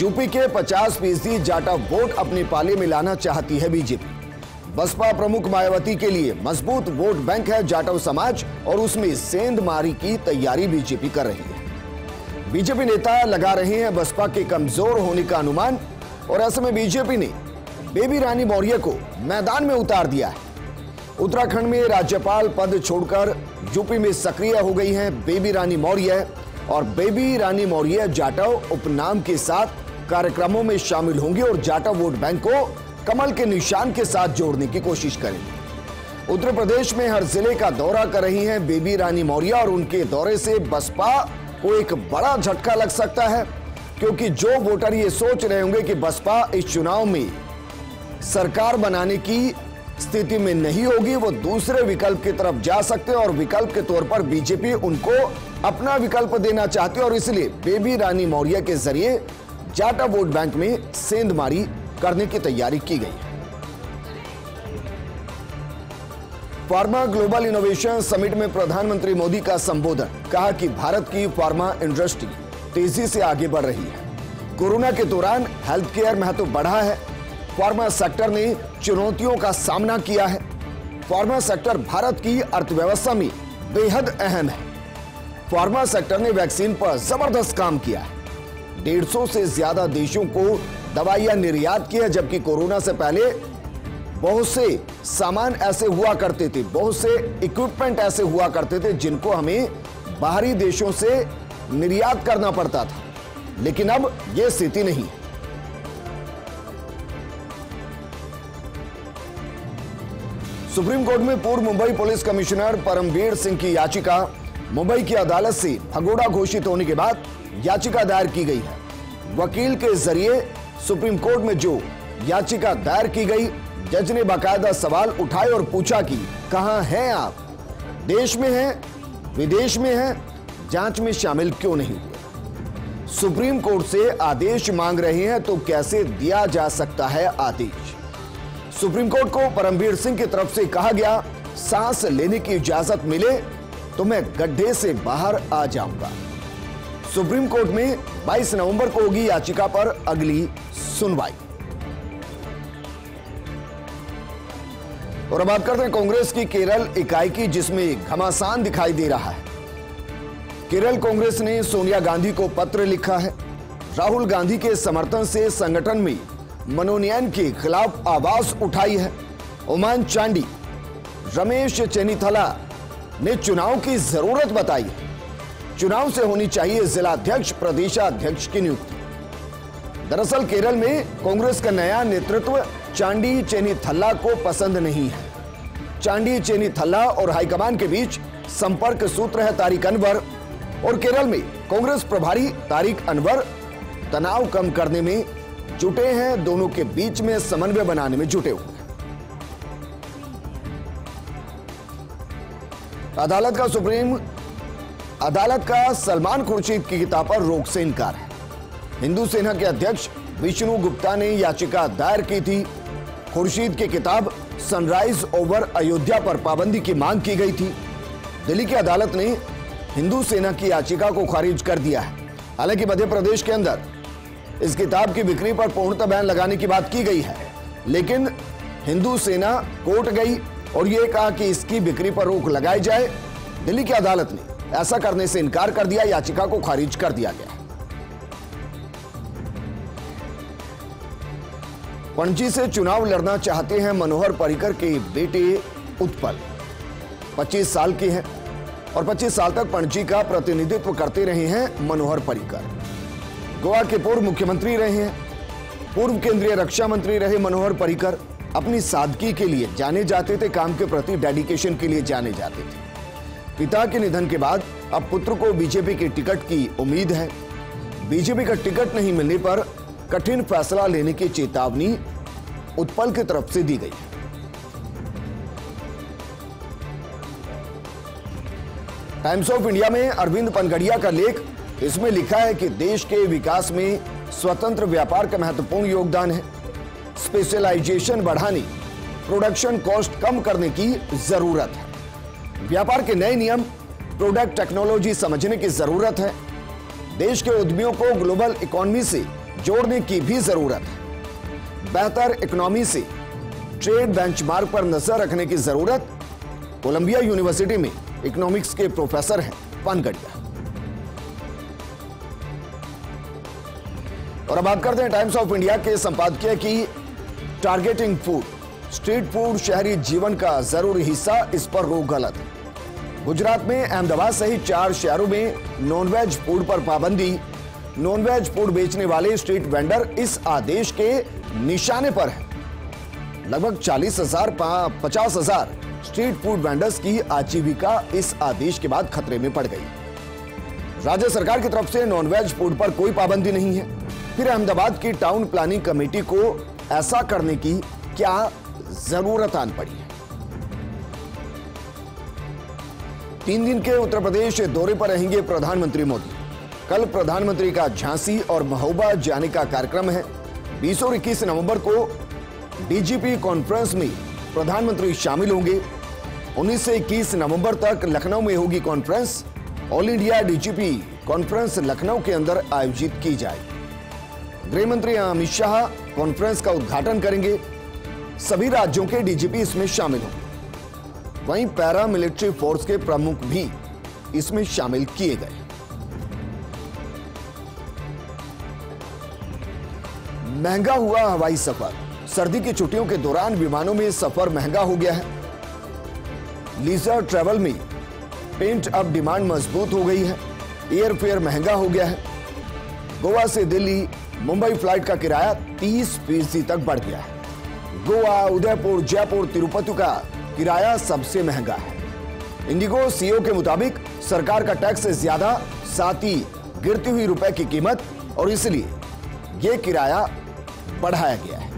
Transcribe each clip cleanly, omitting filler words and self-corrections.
UP के 50% जाटा vote अपने पाले में लाना चाहती है बीजेपी। बसपा प्रमुख मायावती के लिए मजबूत वोट बैंक है जाटव समाज और उसमें सेंधमारी की तैयारी बीजेपी कर रही है। बीजेपी नेता लगा रहे हैं बसपा के कमजोर होने का अनुमान और ऐसे में बीजेपी ने बेबी रानी मौर्य को मैदान में उतार दिया है। उत्तराखंड में राज्यपाल पद छोड़कर यूपी में सक्रिय हो गई हैं बेबी रानी मौर्य और बेबी रानी मौर्य जाटव उपनाम के साथ कार्यक्रमों में शामिल होंगी और जाटव वोट बैंक को कमल के निशान के साथ जोड़ने की कोशिश करेंगे। उत्तर प्रदेश में हर जिले का दौरा कर रही हैं बेबी रानी मौर्य और उनके दौरे से बसपा को एक बड़ा झटका लग सकता है, क्योंकि जो वोटर ये सोच रहे होंगे कि बसपा इस चुनाव में सरकार बनाने की स्थिति में नहीं होगी, वो दूसरे विकल्प की तरफ जा सकते हैं और विकल्प के तौर पर बीजेपी उनको अपना विकल्प देना चाहती है और इसलिए बेबी रानी मौर्य के जरिए जाटा वोट बैंक में सेंधमारी करने की तैयारी की गई है। फार्मा ग्लोबल इनोवेशन समिट में प्रधानमंत्री मोदी का संबोधन, कहा कि भारत की फार्मा इंडस्ट्री तेजी से आगे बढ़ रही है। कोरोना के दौरान हेल्थ केयर महत्व बढ़ा है। फार्मा सेक्टर ने चुनौतियों का सामना किया है। फार्मा सेक्टर भारत की अर्थव्यवस्था में बेहद अहम है। फार्मा सेक्टर ने वैक्सीन पर जबरदस्त काम किया है। 150 से ज्यादा देशों को दवाइयां निर्यात की है, जबकि कोरोना से पहले बहुत से सामान ऐसे हुआ करते थे, बहुत से इक्विपमेंट ऐसे हुआ करते थे जिनको हमें बाहरी देशों से निर्यात करना पड़ता था, लेकिन अब यह स्थिति नहीं है। सुप्रीम कोर्ट में पूर्व मुंबई पुलिस कमिश्नर परमवीर सिंह की याचिका मुंबई की अदालत से भगोड़ा घोषित होने के बाद याचिका दायर की गई है। वकील के जरिए सुप्रीम कोर्ट में जो याचिका दायर की गई, जज ने बाकायदा सवाल उठाए और पूछा कि कहां हैं आप, देश में हैं, विदेश में हैं, जांच में शामिल क्यों नहीं हुए। सुप्रीम कोर्ट से आदेश मांग रहे हैं तो कैसे दिया जा सकता है आदेश। सुप्रीम कोर्ट को परमवीर सिंह की तरफ से कहा गया, सांस लेने की इजाजत मिले तो मैं गड्ढे से बाहर आ जाऊंगा। सुप्रीम कोर्ट में 22 नवंबर को होगी याचिका पर अगली सुनवाई। और अब बात करते हैं कांग्रेस की केरल इकाई की, जिसमें घमासान दिखाई दे रहा है। केरल कांग्रेस ने सोनिया गांधी को पत्र लिखा है। राहुल गांधी के समर्थन से संगठन में मनोनयन के खिलाफ आवाज उठाई है। ओमान चांडी, रमेश चेन्निथला ने चुनाव की जरूरत बताई है। चुनाव से होनी चाहिए जिलाध्यक्ष प्रदेशाध्यक्ष की नियुक्ति। दरअसल केरल में कांग्रेस का नया नेतृत्व चांडी चेन्निथला को पसंद नहीं है। चांडी चेन्निथला और हाईकमान के बीच संपर्क सूत्र है तारिक अनवर, और केरल में कांग्रेस प्रभारी तारिक अनवर तनाव कम करने में जुटे हैं, दोनों के बीच में समन्वय बनाने में जुटे हुए हैं। अदालत का सलमान खुर्शीद की किताब पर रोक से इनकार है। हिंदू सेना के अध्यक्ष विष्णु गुप्ता ने याचिका दायर की थी। खुर्शीद की किताब सनराइज ओवर अयोध्या पर पाबंदी की मांग की गई थी। दिल्ली की अदालत ने हिंदू सेना की याचिका को खारिज कर दिया है। हालांकि मध्य प्रदेश के अंदर इस किताब की बिक्री पर पूर्णतः बैन लगाने की बात की गई है, लेकिन हिंदू सेना कोर्ट गई और यह कहा कि इसकी बिक्री पर रोक लगाई जाए। दिल्ली की अदालत ने ऐसा करने से इनकार कर दिया, याचिका को खारिज कर दिया गया। पणजी से चुनाव लड़ना चाहते हैं मनोहर पर्रिकर के बेटे उत्पल। 25 साल के हैं और 25 साल तक पणजी का प्रतिनिधित्व करते रहे हैं मनोहर पर्रिकर। गोवा के पूर्व मुख्यमंत्री रहे हैं, पूर्व केंद्रीय रक्षा मंत्री रहे मनोहर पर्रिकर। अपनी सादगी के लिए जाने जाते थे, काम के प्रति डेडिकेशन के लिए जाने जाते थे। पिता के निधन के बाद अब पुत्र को बीजेपी की टिकट की उम्मीद है। बीजेपी का टिकट नहीं मिलने पर कठिन फैसला लेने की चेतावनी उत्पल की तरफ से दी गई है। टाइम्स ऑफ इंडिया में अरविंद पनगड़िया का लेख, इसमें लिखा है कि देश के विकास में स्वतंत्र व्यापार का महत्वपूर्ण योगदान है। स्पेशलाइजेशन बढ़ाने, प्रोडक्शन कॉस्ट कम करने की जरूरत है। व्यापार के नए नियम, प्रोडक्ट टेक्नोलॉजी समझने की जरूरत है। देश के उद्यमियों को ग्लोबल इकोनॉमी से जोड़ने की भी जरूरत है। बेहतर इकोनॉमी से ट्रेड बेंचमार्क पर नजर रखने की जरूरत। कोलंबिया यूनिवर्सिटी में इकोनॉमिक्स के प्रोफेसर हैं पानगढ़िया। और अब बात करते हैं टाइम्स ऑफ इंडिया के संपादकीय की। टारगेटिंग फूड, स्ट्रीट फूड शहरी जीवन का जरूरी हिस्सा, इस पर रोक गलत। गुजरात में अहमदाबाद सहित 4 शहरों में नॉनवेज फूड पर पाबंदी। नॉनवेज फूड बेचने वाले स्ट्रीट वेंडर इस आदेश के निशाने पर हैं। लगभग 50,000 स्ट्रीट फूड वेंडर्स की आजीविका इस आदेश के बाद खतरे में पड़ गई। राज्य सरकार की तरफ से नॉनवेज फूड पर कोई पाबंदी नहीं है, फिर अहमदाबाद की टाउन प्लानिंग कमेटी को ऐसा करने की क्या जरूरत आन पड़ी है। 3 दिन के उत्तर प्रदेश दौरे पर रहेंगे प्रधानमंत्री मोदी। कल प्रधानमंत्री का झांसी और महोबा जाने का कार्यक्रम है। 20 और 21 नवंबर को डीजीपी कॉन्फ्रेंस में प्रधानमंत्री शामिल होंगे। 19 से 21 नवंबर तक लखनऊ में होगी conference. All India DGP conference Lucknow के अंदर आयोजित की जाएगी। गृह मंत्री अमित शाह कॉन्फ्रेंस का उद्घाटन करेंगे। सभी राज्यों के डीजीपी इसमें शामिल होंगे। वहीं पैरा मिलिट्री फोर्स के प्रमुख भी इसमें शामिल किए गए। महंगा हुआ हवाई सफर। सर्दी की छुट्टियों के दौरान विमानों में सफर महंगा हो गया है। लीजर ट्रैवल में पेंट अप डिमांड मजबूत हो गई है। एयर फेयर महंगा हो गया है। गोवा से दिल्ली मुंबई फ्लाइट का किराया 30% तक बढ़ गया है। गोवा, उदयपुर, जयपुर, तिरुपति का किराया सबसे महंगा है। इंडिगो सीईओ के मुताबिक सरकार का टैक्स ज्यादा, साथ ही गिरती हुई रुपए की कीमत, और इसलिए यह किराया बढ़ाया गया है।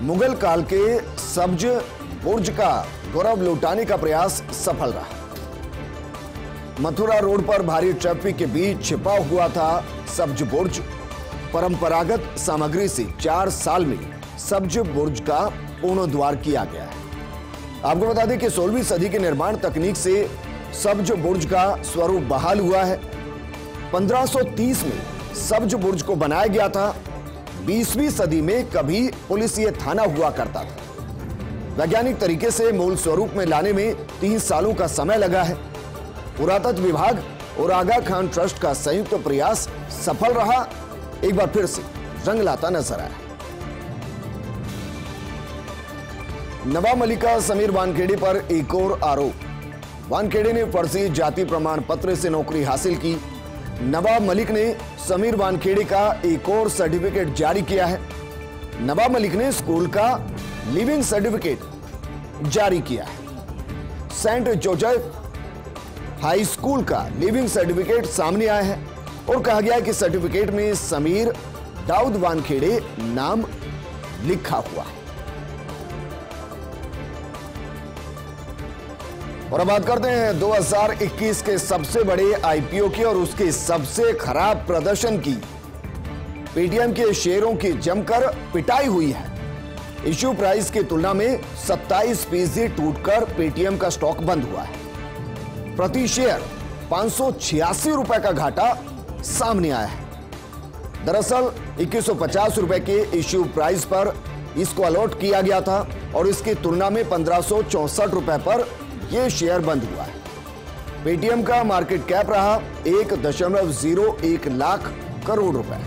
मुगल काल के सब्ज बुर्ज का गौरव लौटाने का प्रयास सफल रहा। मथुरा रोड पर भारी ट्रैफिक के बीच छिपा हुआ था सब्ज बुर्ज। परंपरागत सामग्री से 4 साल में सब्ज बुर्ज का पुनर्द्वार किया गया है। आपको बता दें कि 16वीं सदी के निर्माण तकनीक से सब्ज बुर्ज का स्वरूप बहाल हुआ है। 1530 में सब्ज बुर्ज को बनाया गया था। 20वीं सदी में कभी पुलिस ये थाना हुआ करता था। वैज्ञानिक तरीके से मूल स्वरूप में लाने में 3 सालों का समय लगा है। पुरातत्व विभाग और आगा खान ट्रस्ट का संयुक्त प्रयास सफल रहा। एक बार फिर से रंग लाता नजर आया। नवाब मलिक का समीर वानखेड़े पर एक और आरोप। वानखेड़े ने फर्जी जाति प्रमाण पत्र से नौकरी हासिल की। नवाब मलिक ने समीर वानखेड़े का एक और सर्टिफिकेट जारी किया है। नवाब मलिक ने स्कूल का लिविंग सर्टिफिकेट जारी किया है। सेंट जोसेफ हाई स्कूल का लिविंग सर्टिफिकेट सामने आया है और कहा गया है कि सर्टिफिकेट में समीर दाऊद वानखेड़े नाम लिखा हुआ है। और अब बात करते हैं 2021 के सबसे बड़े आईपीओ की और उसके सबसे खराब प्रदर्शन की। पेटीएम के शेयरों की जमकर पिटाई हुई है। इश्यू प्राइस की तुलना में 27% टूटकर पेटीएम का स्टॉक बंद हुआ है। प्रति शेयर 586 रुपए का घाटा सामने आया है। दरअसल 2150 रुपए के इश्यू प्राइस पर इसको अलॉट किया गया था और इसकी तुलना में 1564 रुपए पर यह शेयर बंद हुआ है। पेटीएम का मार्केट कैप रहा 1.01 लाख करोड़ रुपए।